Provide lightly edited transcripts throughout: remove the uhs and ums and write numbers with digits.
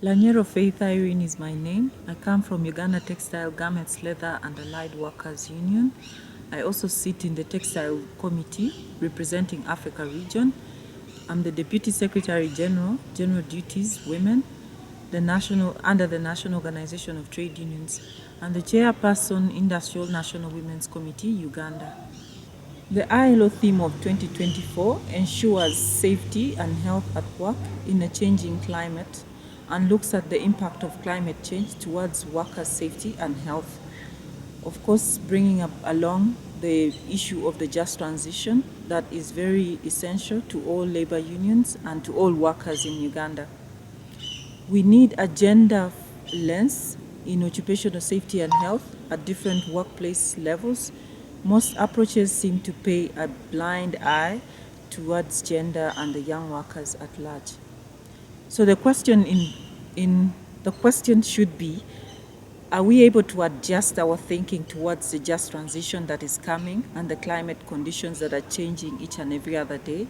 Lanyero Faith Irene is my name. I come from Uganda Textile Garments, Leather and Allied Workers Union. I also sit in the Textile Committee representing Africa region. I'm the Deputy Secretary General, General Duties, Women, under the National Organization of Trade Unions, and the Chairperson, Industrial National Women's Committee, Uganda. The ILO theme of 2024 ensures safety and health at work in a changing climate and looks at the impact of climate change towards workers' safety and health. Of course, bringing up along the issue of the just transition that is very essential to all labor unions and to all workers in Uganda. We need a gender lens in occupational safety and health at different workplace levels. Most approaches seem to pay a blind eye towards gender and the young workers at large. So the question should be, are we able to adjust our thinking towards the just transition that is coming and the climate conditions that are changing each and every other day,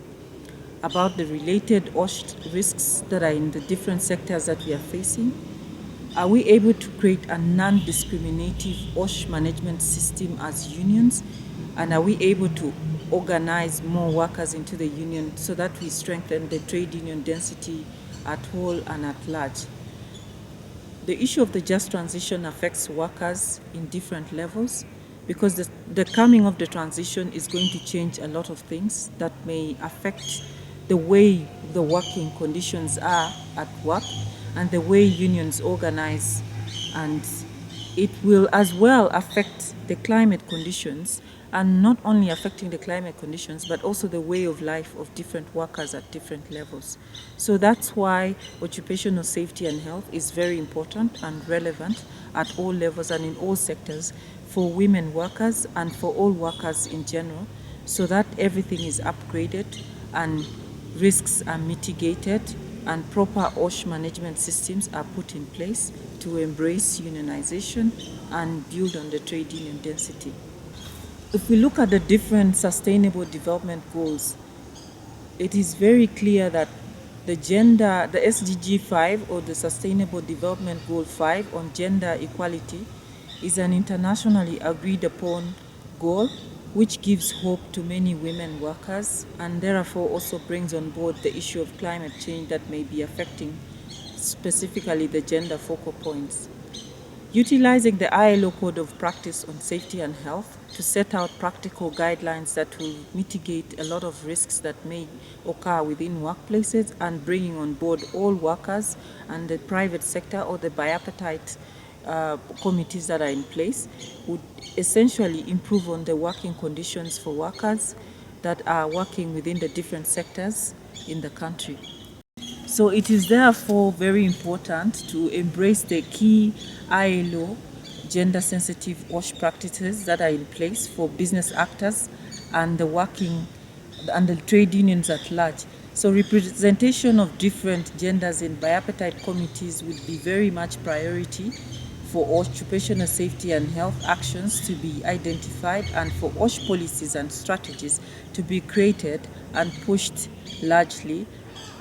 about the related OSH risks that are in the different sectors that we are facing? Are we able to create a non-discriminative OSH management system as unions? And are we able to organize more workers into the union so that we strengthen the trade union density at whole and at large? The issue of the just transition affects workers in different levels because the coming of the transition is going to change a lot of things that may affect the way the working conditions are at work and the way unions organize, and it will as well affect the climate conditions, and not only affecting the climate conditions but also the way of life of different workers at different levels. So that's why occupational safety and health is very important and relevant at all levels and in all sectors for women workers and for all workers in general, so that everything is upgraded and risks are mitigated and proper OSH management systems are put in place to embrace unionization and build on the trade union density. If we look at the different sustainable development goals, it is very clear that the SDG 5 or the Sustainable Development Goal 5 on gender equality is an internationally agreed upon goal which gives hope to many women workers and therefore also brings on board the issue of climate change that may be affecting specifically the gender focal points. Utilizing the ILO Code of Practice on Safety and Health to set out practical guidelines that will mitigate a lot of risks that may occur within workplaces and bringing on board all workers and the private sector or the bipartite committees that are in place would essentially improve on the working conditions for workers that are working within the different sectors in the country. So it is therefore very important to embrace the key ILO gender-sensitive OSH practices that are in place for business actors and the trade unions at large. So representation of different genders in bipartite committees would be very much priority for occupational safety and health actions to be identified and for OSH policies and strategies to be created and pushed largely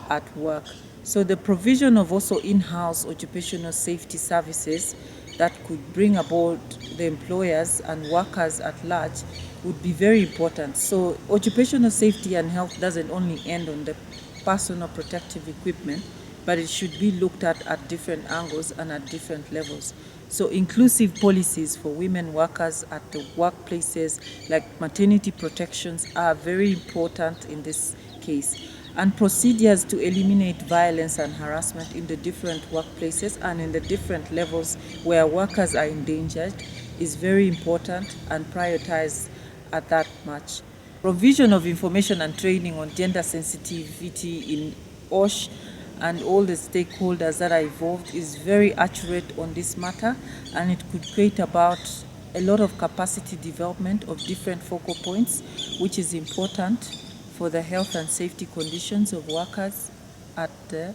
at work. So the provision of also in-house occupational safety services that could bring aboard the employers and workers at large would be very important. So occupational safety and health doesn't only end on the personal protective equipment, but it should be looked at different angles and at different levels. So inclusive policies for women workers at the workplaces, like maternity protections, are very important in this case. And procedures to eliminate violence and harassment in the different workplaces and in the different levels where workers are endangered is very important and prioritized at that much. Provision of information and training on gender sensitivity in OSH and all the stakeholders that are involved is very accurate on this matter, and it could create about a lot of capacity development of different focal points, which is important for the health and safety conditions of workers at the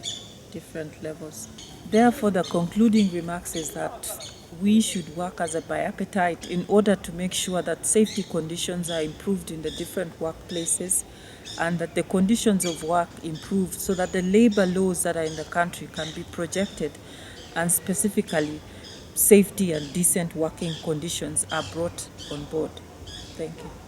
different levels. Therefore, the concluding remarks is that we should work as a bipartite in order to make sure that safety conditions are improved in the different workplaces and that the conditions of work improve so that the labor laws that are in the country can be projected and specifically safety and decent working conditions are brought on board. Thank you.